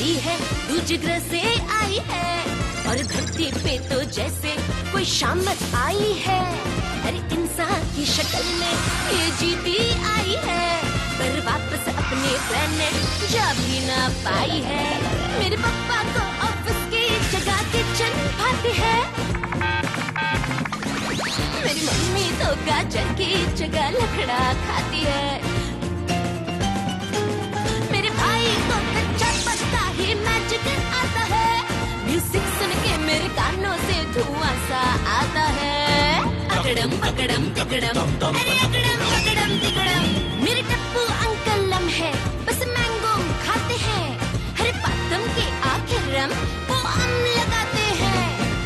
दी है तू जिगर से आई है और धरती पे तो जैसे कोई शामत आई है। अरे इंसान की शक्ल में ये जीती आई है पर वापस अपने प्लेनेट जा भी ना पाई है। मेरे पापा को ऑफिस की जगह किचन भाती है, मेरी मम्मी तो गाजर की जगह लकड़ा खाती है, मेरे भाई को कच्चा पत्ता ही मैजिक आता है, म्यूजिक सुन के मेरे कानों से धुआं सा आता है। अकड़म पकड़म तिकड़म, अरे अकड़म पकड़म तिकड़म, मेरे टप्पू अंकल लम्हे बस मैंगो खाते हैं, हरे पातम के आखिर रम वो हम लगाते हैं।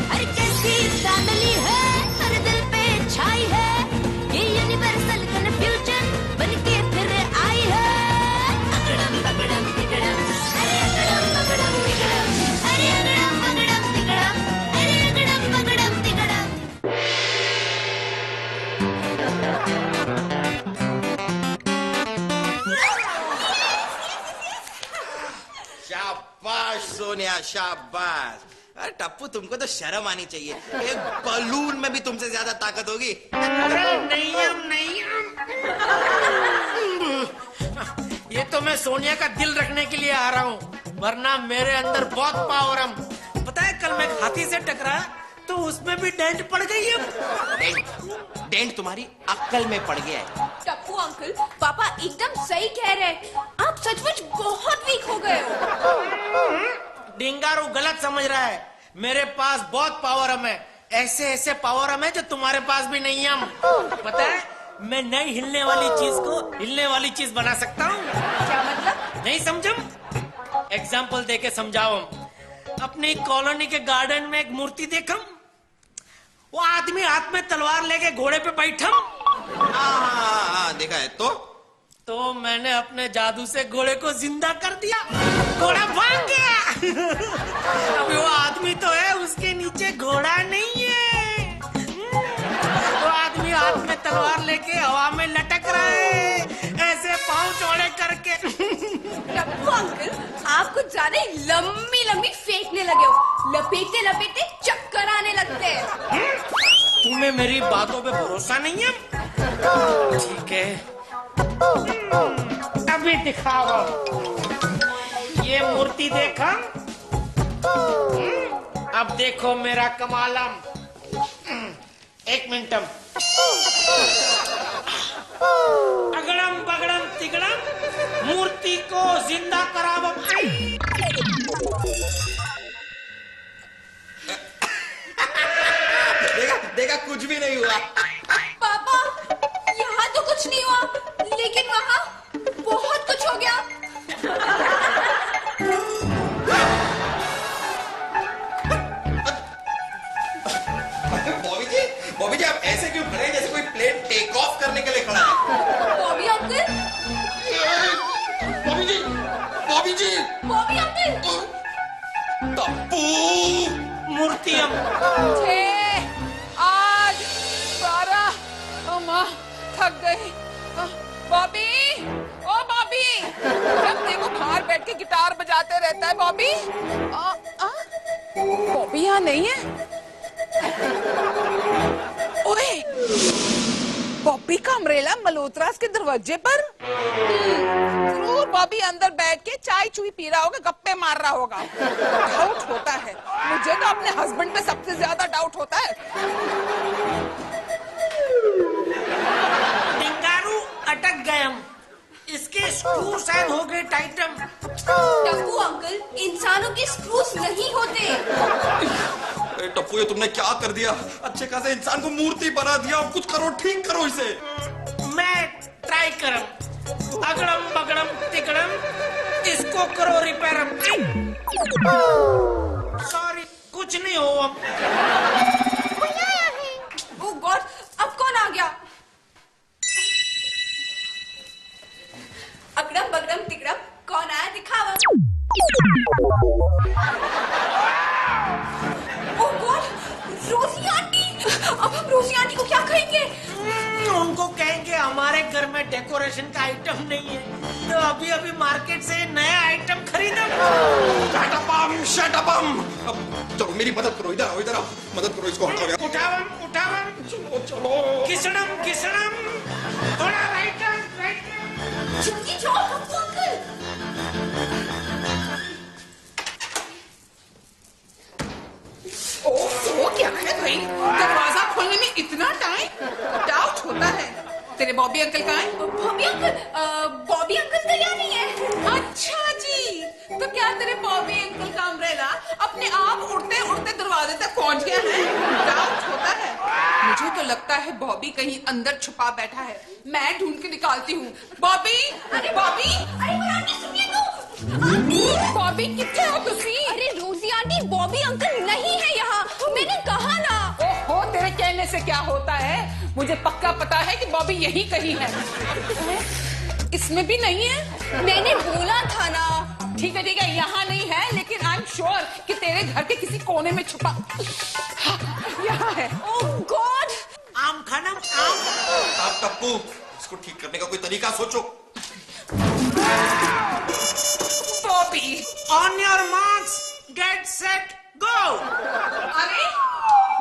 अरे कैसी फैमिली है हर दिल पे छाई है, ये यूनिवर्सल कन्फ्यूजन बनके फिर आई है। अकड़म पकड़म तिकड़म, अरे अकड़म पकड़म तिकड़म, अरे अकड़म पकड़म तिकड़म, अरे अकड़म पकड़म तिकड़म। शाबाश सोनिया शाबाश। अरे टप्पू तुमको तो शर्म आनी चाहिए, एक बलून में भी तुमसे ज्यादा ताकत होगी। नहीं ये तो मैं सोनिया का दिल रखने के लिए आ रहा हूँ, वरना मेरे अंदर बहुत पावर है। पता है कल मैं हाथी से टकरा तो उसमें भी डेंट पड़ गई है। डेंट तुम्हारी अक्ल में पड़ गया है। टप्पू अंकल पापा एकदम सही कह रहे हैं, आप सचमुच बहुत वीक हो गए हो। डिंगारू गलत समझ रहा है, मेरे पास बहुत पावर है, ऐसे ऐसे पावर है जो तुम्हारे पास भी नहीं है। पता है मैं नहीं हिलने वाली चीज को हिलने वाली चीज बना सकता हूँ। क्या मतलब? नहीं समझम? एग्जाम्पल देके समझाओ। अपनी कॉलोनी के गार्डन में एक मूर्ति देखम, वो आदमी हाथ में तलवार लेके घोड़े पे बैठम। देखा है तो मैंने अपने जादू से घोड़े को जिंदा कर दिया, घोड़ा भाग गया। अभी वो आदमी तो है, उसके नीचे घोड़ा नहीं है। वो आदमी हाथ में तलवार लेके हवा में लटक रहा है, ऐसे पांव चौड़े करके। टप्पू अंकल आप कुछ ज्यादा ही लंबी लंबी फेंकने लगे हो, लपेटते लपेटते चक्कर आने लगते हैं। तुम्हें मेरी बातों पे भरोसा नहीं है? ठीक है अभी दिखाओ। ये मूर्ति देखा, अब देखो मेरा कमालम। एक मिनटम। अगड़म बगड़म तिगड़म, मूर्ति को जिंदा करावम। देखा कुछ भी नहीं हुआ। पापा यहाँ तो कुछ नहीं हुआ, लेकिन वहाँ बहुत कुछ हो गया। बॉबी जी आप ऐसे क्यों खड़े हैं जैसे कोई प्लेन टेक ऑफ करने के लिए खड़ा है? बॉबी अंकल, बॉबी जी, बॉबी जी, बॉबी अंकल। टप्पू मूर्ति हम 6 8 12। माँ थक गई। बॉबी, ओ बॉबी, जब देखो बाहर बैठ के गिटार बजाते रहता है बॉबी। बॉबी यहाँ नहीं है। ओए, बॉबी का अम्ब्रेला मल्होत्रास के दरवाजे पर। जरूर बॉबी अंदर बैठ के चाय चुई पी रहा होगा, गप्पे मार रहा होगा। डाउट होता है मुझे, तो अपने हस्बैंड पे सबसे ज्यादा डाउट होता है। डिंगारू अटक गए हम, इसके स्क्रू शायद हो गए टाइटम। टप्पू अंकल इंसानों के स्क्रूज नहीं होते। टप्पू ये तुमने क्या कर दिया? अच्छे खासे इंसान को मूर्ति बना दिया, और कुछ करो, ठीक करो इसे। मैं ट्राई करम। अगड़म बगड़म तिगड़म, इसको करो रिपेयरम। सॉरी कुछ नहीं हो। ओह गॉड, अब कौन आ गया? अगड़म बगड़म तिगड़म, कौन आया दिखावा। ओह गॉड, रोजी आंटी। अब हम रोजी आंटी को क्या कहेंगे? उनको कहेंगे हमारे घर में डेकोरेशन का आइटम नहीं है, तो अभी अभी मार्केट से नया आइटम खरीदो। चलो मेरी मदद करो, इधर आओ, इधर आओ, मदद करो, इसको हटाओ यार। उठावन चलो चलो। किसनम थोड़ा राइट टर्न। जल्दी जाओ टप्पू अंकल। ओह क्या है भाई, दरवाजा खोलने में इतना टाइम? डाउट होता है। तेरे बॉबी अंकल कहाँ है? बॉबी अंकल तैयार नहीं है। अच्छा जी, तो क्या तेरे बॉबी अंकल का अम्ब्रेला अपने आप उड़ते उड़ते दरवाजे तक पहुंच गया है? डाउट होता है। मुझे तो लगता है बॉबी कहीं अंदर छुपा बैठा है। मैं ढूंढ के निकालती हूँ। बॉबी, बॉबी, अरे पर आंटी सुनिए तो। बॉबी कितने हो तुसी? अरे रोजी आंटी, बॉबी अंकल नहीं है यहाँ। मैंने कहा ना। ओहो, तेरे कहने से क्या होता है? मुझे पक्का पता है कि बॉबी यही कहीं है। इसमें भी नहीं है? मैंने बोला था ना। ठीक है, यहाँ नहीं है, लेकिन आई एम श्योर कि तेरे घर के किसी कोने में छुपा यहाँ है। ओह गॉड। आम खाना आम। आप टप्पू, इसको ठीक करने का कोई तरीका सोचो। Bobby, on your marks get set go. अरे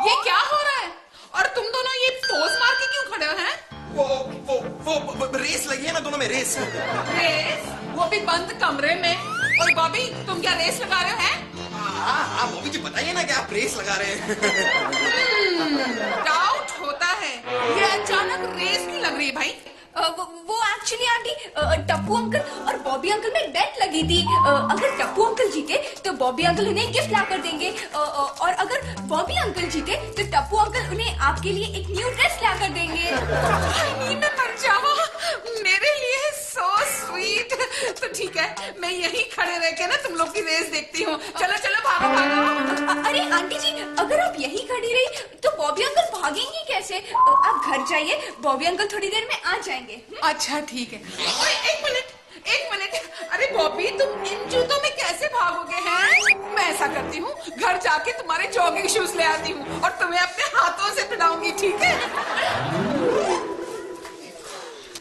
ये क्या हो रहा है? और तुम दोनों ये पोज मार के क्यों खड़े हैं? वो रेस लगी है ना दोनों में, रेस। रेस? वो भी बंद कमरे में। और बॉबी, तुम क्या रेस लगा रहे हो? हैं? हाँ बॉबी जी, बताइए ना कि आप रेस लगा रहे हैं। डाउट होता है, ये अचानक रेस क्यों लग रही है भाई? वो एक्चुअली आंटी, टप्पू अंकल और बॉबी अंकल में बेट लगी थी। अगर टप्पू अंकल जीते तो बॉबी अंकल उन्हें गिफ्ट ला कर देंगे, और अगर बॉबी अंकल जीते तो टप्पू अंकल उन्हें आपके लिए एक न्यू ड्रेस ला कर देंगे। मैं मर जाऊं, मेरे लिए सो स्वीट। तो ठीक है, मैं यहीं खड़े रह के ना तुम लोग की रेस देखती हूँ। चलो चलो, भागो भागो। अरे आंटी जी, अगर आप यहीं खड़ी रही तो बॉबी अंकल भागेंगे कैसे? आप घर जाइए, बॉबी अंकल थोड़ी देर में आ जाएंगे। अच्छा ठीक है। ओए, एक मिनट। अरे बॉबी, तुम इन जूतों में कैसे भागोगे हैं? मैं ऐसा करती हूँ, घर जाके तुम्हारे जॉगिंग शूज ले आती हूँ और तुम्हें अपने हाथों से पिलाऊंगी, ठीक है?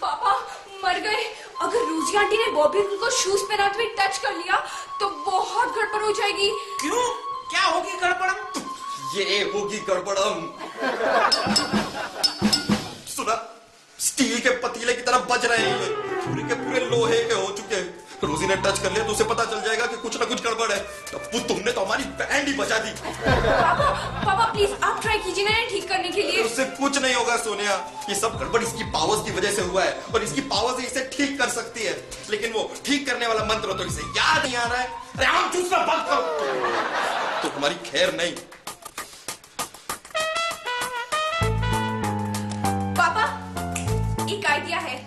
पापा मर गए। अगर रोजी आंटी ने बॉबी अंकल को शूज पहनाते हुए टच कर लिया तो बहुत गड़बड़ हो जाएगी। क्यों? क्या होगी गड़बड़म? ये होगी गड़बड़म। सुना, स्टील के पतीले की तरह बज रहे हैं, पूरे के पूरे लोहे के हो चुके हैं। रोजी ने टच कर लिया तो उसे पता चल जाएगा कि कुछ ना कुछ गड़बड़ है। टप्पू, तुमने तो हमारी बैंड ही बजा दी। पापा प्लीज आप ट्राई कीजिए ना ठीक करने के लिए। उससे कुछ नहीं होगा सोनिया, ये सब गड़बड़ इसकी पावर्स की वजह से हुआ है और इसकी पावर्स ही इसे ठीक कर सकती है। लेकिन वो ठीक करने वाला मंत्र तो इसे याद नहीं आ रहा है। अरे हम चूसना बंद करो, तो हमारी खैर नहीं। पापा एक आइडिया है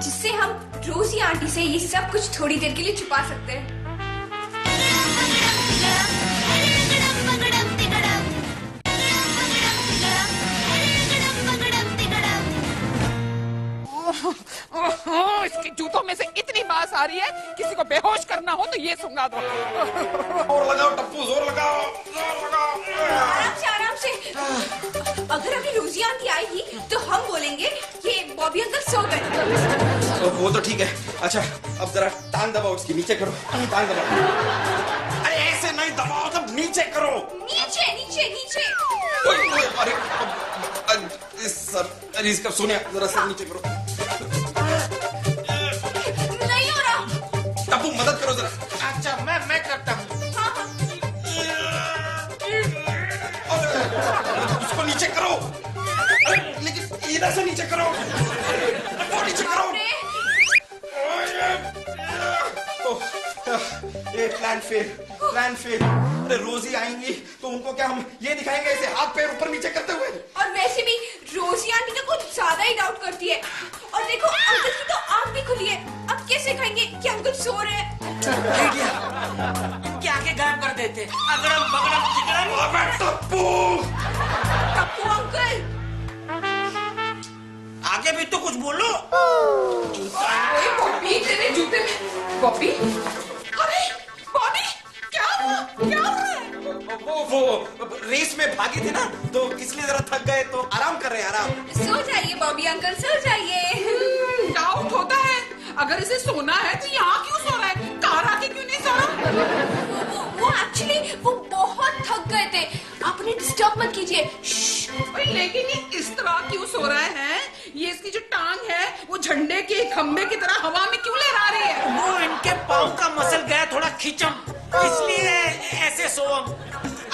जिससे हम रोजी आंटी से ये सब कुछ थोड़ी देर के लिए छुपा सकते हैं। इसके जूतों में से इतनी बास आ रही है, किसी को बेहोश करना हो तो ये सुंगा दो। और लगाओ टप्पू, जोर लगाओ, जोर लगाओ। आराम से। अगर अभी रोजी आंटी आएगी तो हम बोलेंगे कि बॉबी अंकल सो गए। तो वो तो ठीक है। अच्छा, अब जरा टांग दबाओ, उसकी नीचे करो, टांग दबाओ। अरे ऐसे नहीं दबाओ, तब नीचे करो। नीचे नीचे नीचे। अरे सर, इसका सुनिए, जरा सर नीचे करो। नहीं हो रहा। टप्पू मदद करो जरा। अच्छा मैं करता हूँ। उसको नीचे करो। अरे लेकिन इधर से नीचे करो, वो नीचे करो। ये प्लान फेल। अरे रोजी आएंगी तो उनको क्या हम ये दिखाएंगे ऐसे हाथ पैर ऊपर नीचे करते हुए? और वैसे भी रोजी आंटी तो कुछ ज्यादा ही डाउट करती है। और देखो अंकल की तो आंख भी खुली है, अब कैसे कहेंगे कि अंकल सो रहे हैं? इनके आगे गायब कर देते। अगड़म बगड़म तिगड़म। अबे टप्पू अंकल आगे भी तो कुछ बोलो। ओए बॉबी, तेरे जूते में बॉबी। अरे बॉबी, क्या हो रहा है? वो रेस में भागे थे ना, तो इसलिए जरा थक गए, तो आराम कर रहे हैं, आराम। सो जाइए बॉबी अंकल, सो जाइए। डाउट होता है, अगर इसे सोना है तो यहाँ क्यों सो रहा है? कार आके क्यों नहीं सो रहा? वो एक्चुअली वो डिस्टर्ब मत कीजिए। भाई लेकिन ये इस तरह क्यों सो रहा है? ये इसकी जो टांग है वो झंडे के खंबे की तरह हवा में क्यों लहरा रही है? वो इनके पाँव का मसल गया थोड़ा खिंचम, इसलिए ऐसे सोवम।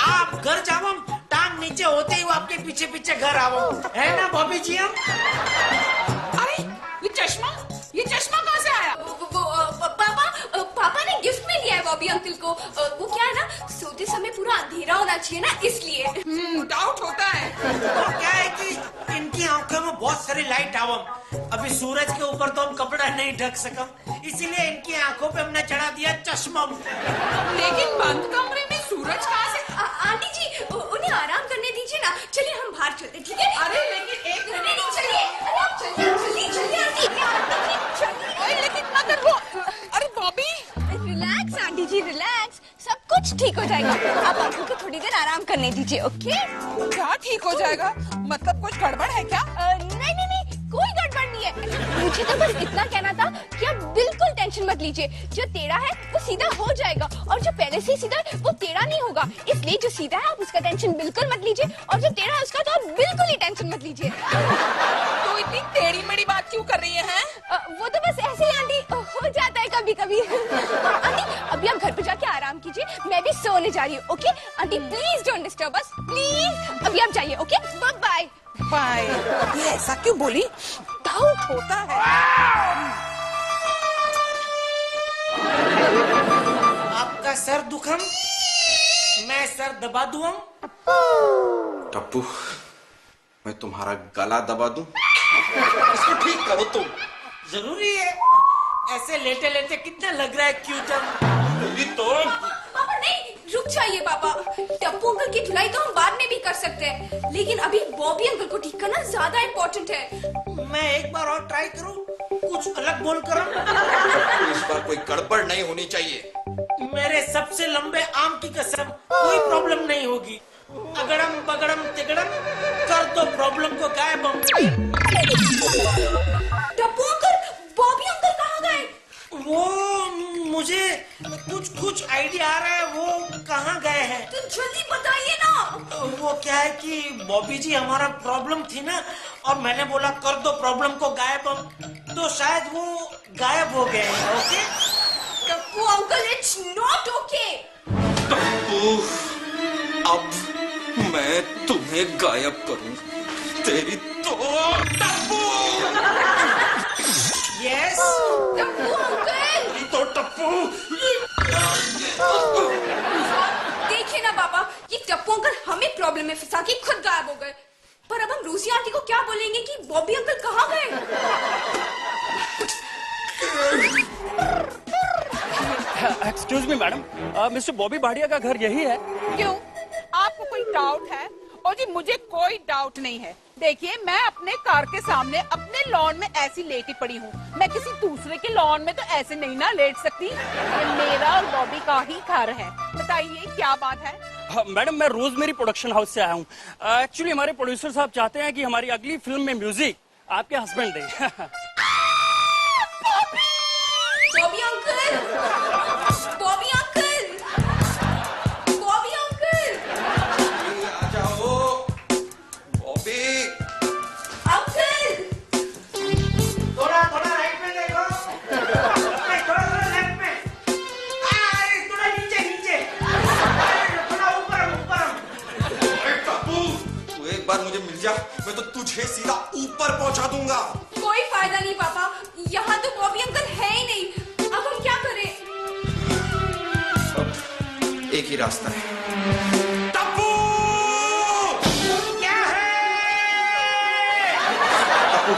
आप घर जावम, टांग नीचे होते ही वो आपके पीछे पीछे घर आवम, है ना बॉबी जी? हम अरे ये चश्मा कहाँ से आया? पापा ने गिफ्ट में दिया है बॉबी अंकल को। वो क्या है ना, सोते समय पूरा अंधेरा होना चाहिए ना, इसलिए। डाउट होता है। तो क्या है कि इनकी आंखों में बहुत सारी लाइट आवम। अभी सूरज के ऊपर तो हम कपड़ा नहीं ढक सकम, इसीलिए इनकी आंखों पे हमने चढ़ा दिया चश्मा। लेकिन बंद कमरे में सूरज कहाँ से? आंटी जी उन्हें आराम करने दीजिए ना, चलिए हम बाहर चलते, ठीक है? अरे लेकिन एक नहीं नहीं चलिए, अरे आप चलिए आंटी, अरे लेकिन मगर वो, अरे बॉबी रिलैक्स आंटी जी, रिलैक्स, सब कुछ ठीक हो जाएगा। आप आपको को थोड़ी देर आराम करने दीजिए, ओके? क्या ठीक हो जाएगा? मतलब कुछ गड़बड़ है क्या? नहीं नहीं नहीं, कोई गड़बड़ नहीं है। मुझे तो बस इतना कहना था कि आप बिल्कुल टेंशन मत लीजिए। जो टेढ़ा है वो सीधा हो जाएगा, और जो पहले से सीधा है वो टेढ़ा नहीं होगा। इसलिए जो सीधा है आप उसका टेंशन बिल्कुल मत लीजिए, और जो टेढ़ा है उसका तो आप बिल्कुल ही टेंशन मत लीजिए। तो इतनी टेढ़ी मेढ़ी बात क्यों कर रही है? वो तो बस ऐसे ही आंटी हो जाता है कभी कभी। आंटी अभी आप घर पे जाके आराम कीजिए, मैं भी सोने जा रही हूँ, okay? Aunty please don't disturb us, please. अभी आप जाइए, ओके? Bye bye. बाय। ये ऐसा क्यों बोली? डाउट होता है। आपका सर दुखम, मैं सर दबा दूं। टप्पू, मैं तुम्हारा गला दबा दूं? इसको ठीक करो तुम। जरूरी है? ऐसे लेटे लेटे कितना लग रहा है क्यूटम। तो पापा नहीं, रुक जाइए पापा। टप्पू अंकल की धुलाई तो हम बाद में भी कर सकते हैं, लेकिन अभी बॉबी अंकल को ठीक करना ज्यादा इम्पोर्टेंट है। मैं एक बार और ट्राई करूं, कुछ अलग बोल कर। इस बार कोई गड़बड़ नहीं होनी चाहिए। मेरे सबसे लंबे आम की कसम, कोई प्रॉब्लम नहीं होगी। अगड़म बगड़म तिगड़म कर दो प्रॉब्लम को गायब। टप्पू अंकल, बॉबी अंकल कहाँ गए? वो मुझे कुछ आइडिया आ रहा है, वो कहाँ गए हैं? तो जल्दी बताइए ना। वो क्या है कि बॉबी जी हमारा प्रॉब्लम थी ना, और मैंने बोला कर दो प्रॉब्लम को गायब, तो शायद वो गायब हो गए हैं। Okay Tappu uncle, it's not okay. Tappu, अब मैं तुम्हें गायब करूं, तेरी तो। टप्पू! यस टप्पू अंकल, तो टप्पू! देखिए ना पापा, ये टप्पू अंकल हमें प्रॉब्लम में फंसा के खुद गायब हो गए। पर अब हम रूसी आंटी को क्या बोलेंगे कि बॉबी अंकल कहाँ गए? Excuse me madam, mister Bobby Bhatia का घर यही है? क्यों? आपको कोई डाउट है? और जी मुझे कोई डाउट नहीं है। देखिए, मैं अपने कार के सामने अपने लॉन में ऐसी लेटी पड़ी हूँ। मैं किसी दूसरे के लॉन में तो ऐसे नहीं ना लेट सकती। ये मेरा और बॉबी का ही घर है। बताइए क्या बात है? मैडम, मैं रोजमेरी प्रोडक्शन हाउस से आया हूँ। एक्चुअली हमारे प्रोड्यूसर साहब चाहते हैं कि हमारी अगली फिल्म में म्यूजिक आपके हस्बैंड दें। Bobby uncle, Bobby uncle, Bobby uncle, आ जाओ, बॉबी। अंकल। थोड़ा राइट में देखो, थोड़ा लेफ्ट में, थोड़ा नीचे, थोड़ा ऊपर। टप्पू, तू एक बार मुझे मिल जा, मैं तो तुझे सीधा ऊपर पहुंचा दूंगा। कोई फायदा नहीं पापा, यहाँ तो बॉबी अंकल है ही नहीं। अब हम क्या करें? अब एक ही रास्ता है। टप्पू! क्या है? टप्पू,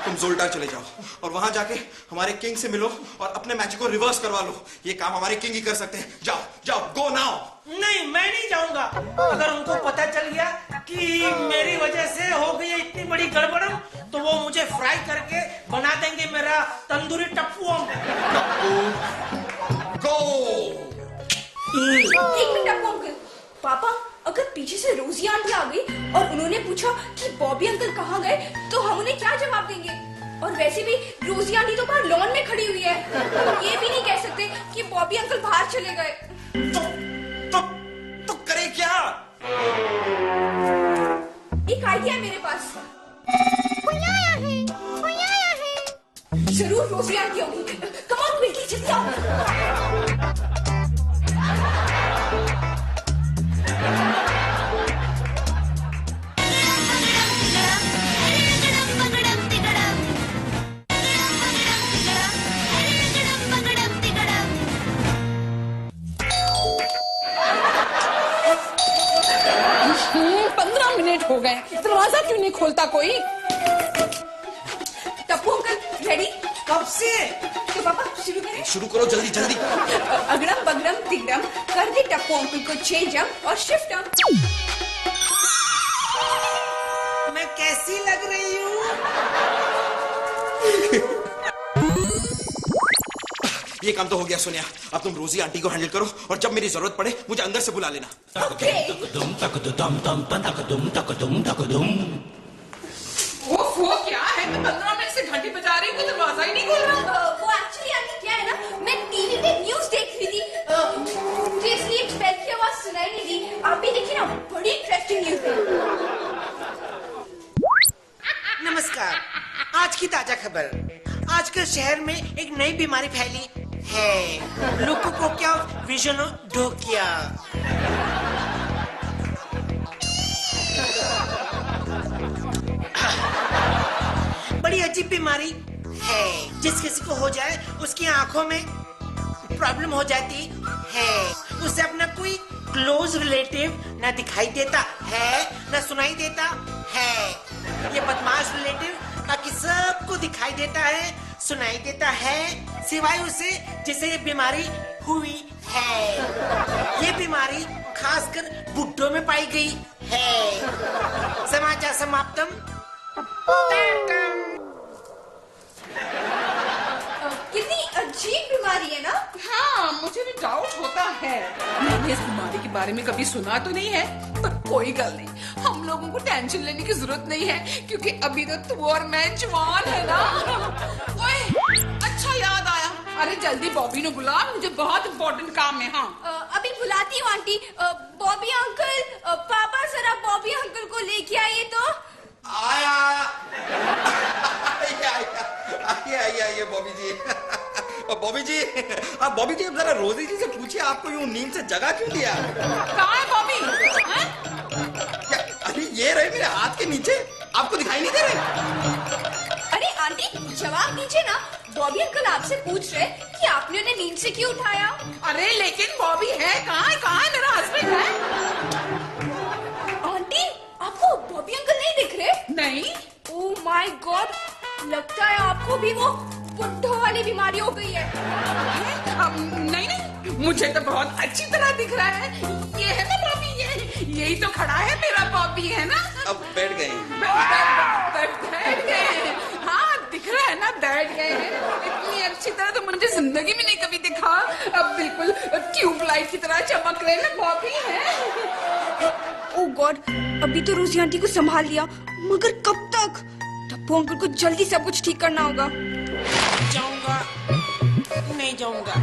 तुम जोल्टार चले जाओ और वहां जाके हमारे किंग से मिलो और अपने मैच को रिवर्स करवा लो। ये काम हमारे किंग ही कर सकते हैं। जाओ जाओ, गो नाउ। नहीं, मैं नहीं जाऊंगा। अगर उनको पता चल गया कि मेरी वजह से हो गई इतनी बड़ी गड़बड़, तो वो मुझे फ्राई करके बना देंगे मेरा तंदूरी टप्पू। गो। एक मिनट टप्पू अंकल, पापा अगर पीछे से रोजी आंटी आ गई और उन्होंने पूछा कि बॉबी अंकल कहाँ गए, तो हम उन्हें क्या जवाब देंगे? और वैसे भी रोजी आंटी तो बाहर लॉन में खड़ी हुई है, हम ये भी नहीं कह सकते कि बॉबी अंकल बाहर चले गए। तो करे क्या? हो गए, दरवाजा क्यों नहीं खोलता कोई? Tappu uncle ready? कब से? तो पापा शुरू करें? शुरू करो जल्दी जल्दी। अगड़म बगड़म तिगड़म कर दे टप्पू अंकल को चेंज अप और शिफ्ट अप। मैं कैसी लग रही हूँ? ये काम तो हो गया सोनिया, अब तुम रोजी आंटी को हैंडल करो और जब मेरी जरूरत पड़े मुझे अंदर से बुला लेना। वो क्या है? मैं 15 मिनट से घंटी बजा रही हूँ, दरवाजा ही नहीं खोल रहा। वो एक्चुअली आंटी क्या है ना, मैं टीवी पे न्यूज देख रही थी, मुझे इसलिए बेल की आवाज सुनाई नहीं दी। आप भी देखिए ना, बड़ी इंटरेस्टिंग न्यूज है। नमस्कार, आज की ताजा खबर। आजकल शहर में एक नई बीमारी फैली है, लोगों को क्या विजन ढोकिया। बड़ी अजीब बीमारी है, जिस किसी को हो जाए उसकी आंखों में प्रॉब्लम हो जाती है। उसे अपना कोई क्लोज रिलेटिव ना दिखाई देता है ना सुनाई देता है। ये बदमाश रिलेटिव बाकी सबको दिखाई देता है, सुनाई देता है, सिवाय उसे जिसे ये बीमारी हुई है। ये बीमारी खासकर बुड्ढों में पाई गई है। समाचार समाप्तम। कितनी अजीब बीमारी है ना? हाँ, मुझे भी डाउट होता है। मैंने इस बीमारी के बारे में कभी सुना तो नहीं है, पर कोई गल नहीं, हम लोगों को टेंशन लेने की जरूरत नहीं है, क्योंकि अभी तो तू और मैं जवान है ना। ओए, अच्छा याद आया, अरे जल्दी बॉबी ने बुला, मुझे बहुत इम्पोर्टेंट काम है। हाँ अभी बुलाती हूँ आंटी। बॉबी अंकल, पापा जरा बॉबी अंकल को लेके आइए तो। आया आइए बॉबी जी। बॉबी जी, आप बॉबी जी, अब जरा रोजी जी से पूछिए, आपको यूं नींद से जगा क्यों दिया? कहाँ है बॉबी? अरे ये रहे मेरे हाथ के नीचे, आपको दिखाई नहीं दे रहे? अरे आंटी जवाब दीजिए ना, बॉबी अंकल आपसे पूछ रहे कि आपने उन्हें नींद से क्यों उठाया? अरे लेकिन बॉबी है कहाँ? कहाँ है मेरा हस्बैंड? है आंटी, आपको बॉबी अंकल नहीं दिख रहे? नहीं। ओह माय गॉड, लगता है आपको भी वो बुड्ढों वाली बीमारी हो गई है। नहीं नहीं, मुझे तो बहुत अच्छी तरह दिख रहा है। ये है ना बॉबी, यही तो खड़ा है मेरा बॉबी, है ना? अब बैठ गए? बैठ गए। हाँ दिख रहा है ना, बैठ गए हैं। इतनी अच्छी तरह तो मुझे जिंदगी में नहीं कभी दिखा। अब बिल्कुल ट्यूबलाइट की तरह चमक रहे ना बॉबी है। ओह गॉड, अभी तो रोजी आंटी को संभाल लिया, मगर कब तक? टप्पू अंकल को जल्दी सब कुछ ठीक करना होगा। जाऊंगा, नहीं जाऊंगा,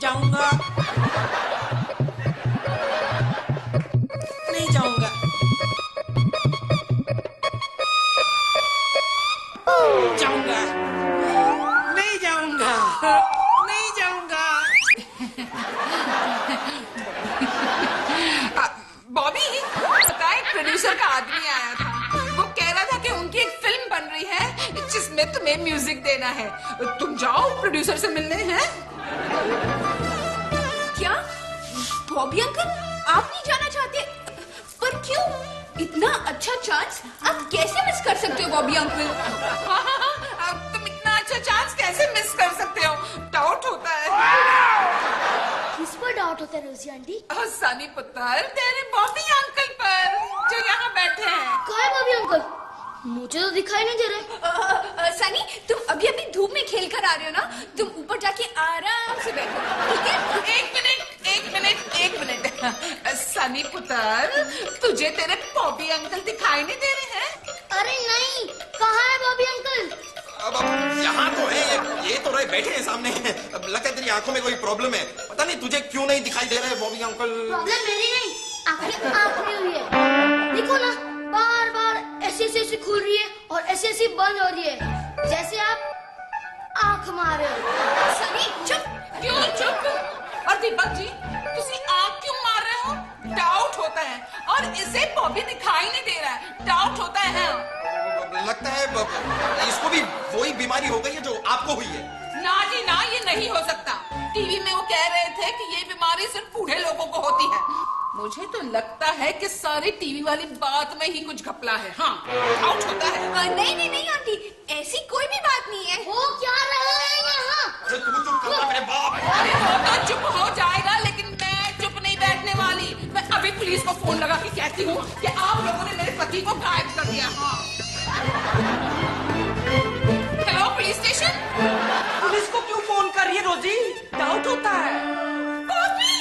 जाऊंगा, नहीं जाऊंगा, जाऊंगा, नहीं जाऊंगा, नहीं जाऊंगा। बॉबी, पता है प्रोड्यूसर का आदमी आया था, वो कह रहा था कि उनकी एक फिल्म बन रही है जिसमें तुम्हें म्यूजिक देना है। तुम जाओ प्रोड्यूसर से मिलने हैं। क्या बॉबी अंकल आप नहीं जाना चाहते? पर क्यों? इतना अच्छा चांस आप कैसे मिस कर सकते हो बॉबी अंकल? अब तुम इतना अच्छा चांस कैसे मिस कर सकते हो? डाउट होता है। किस पर डाउट होता है रोजी आंटी? सनी पुत्र, तेरे बॉबी अंकल पर, जो यहाँ बैठे हैं। कहाँ है बॉबी अंकल? मुझे तो दिखाई नहीं दे रहे। सनी, तुम अभी अभी धूप में खेल कर आ रहे हो ना, तुम ऊपर जाके आराम से बैठो, ठीक है? एक मिनट। सनी पुत्र, तुझे तेरे बॉबी अंकल दिखाई नहीं दे रहे हैं? अरे नहीं, कहाँ है बॉबी अंकल? अब यहाँ तो है, ये तो रहे बैठे हैं सामने। अब लगता है तेरी आंखों में कोई प्रॉब्लम है, पता नहीं तुझे क्यों नहीं दिखाई दे रहे बॉबी अंकल। प्रॉब्लम मेरी नहीं, आपकी आँख में हुई है। देखो ना, बार बार ऐसी खुल रही है और ऐसी बंद हो रही है, जैसे आप आँख मार रहे हो। सनी चुप। क्यों चुप? और दीपक जी, तुसी आँख क्यों मार रहे हो? डाउट होता है, और इसे बॉबी दिखाई नहीं दे रहा है, डाउट होता है। लगता है इसको भी वही बीमारी हो गई है जो आपको हुई है। ना जी ना, ये नहीं हो सकता। टीवी में वो कह रहे थे कि ये बीमारी सिर्फ बूढ़े लोगों को होती है। मुझे तो लगता है कि सारी टीवी वाली बात में ही कुछ घपला है। हाँ, आउट होता है। नहीं नहीं नहीं आंटी, ऐसी कोई भी बात नहीं है। वो क्या रहा है यहाँ? अरे तू चुप कर मेरे बाप। अरे वो तो चुप हो जाएगा, लेकिन मैं चुप नहीं बैठने वाली। मैं अभी पुलिस को फोन लगा के कहती हूँ कि आप लोगों ने मेरे पति को गायब कर दिया। हाँ। Hello police station. पुलिस को क्यों फोन कर रही है रोजी? डाउट होता है। पॉपी!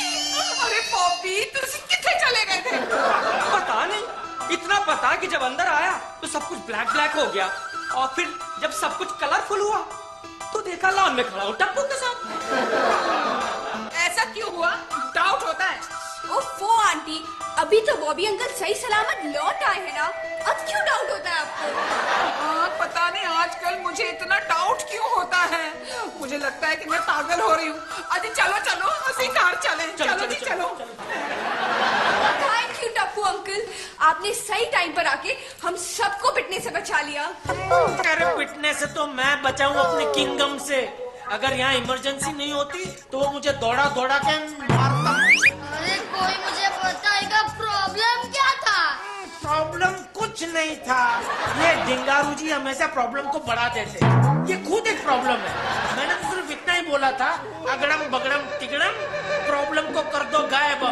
अरे पॉपी, तुम कितने चले गए थे? पता नहीं, इतना पता कि जब अंदर आया तो सब कुछ ब्लैक ब्लैक हो गया, और फिर जब सब कुछ कलरफुल हुआ तो देखा लॉन में खड़ा हूँ टप्पू के साथ। ऐसा क्यों हुआ? डाउट होता है। ओफो आंटी, अभी तो बॉबी अंकल सही सलामत लौट आए हैं ना, अब क्यों डाउट होता है आपको? हाँ, पता नहीं आजकल मुझे इतना डाउट क्यों होता है। मुझे लगता है कि मैं पागल हो रही हूँ। अरे चलो चलो, उसी कार चले। चलो जी चलो। थैंक यू टप्पू अंकल, आपने सही टाइम पर आके हम सबको पिटने से बचा लिया। अरे पिटने से तो मैं बचाऊं अपने किंगडम से। अगर यहाँ इमरजेंसी नहीं होती तो वो मुझे दौड़ा दौड़ा के मारता। अरे कोई मुझे बताएगा प्रॉब्लम क्या था? प्रॉब्लम कुछ नहीं था, ये ढिंगारू जी हमेशा प्रॉब्लम को बढ़ा देते। ये खुद एक प्रॉब्लम है। मैंने तो सिर्फ इतना ही बोला था, अगड़म बगड़म तिगड़म, प्रॉब्लम को कर दो गायब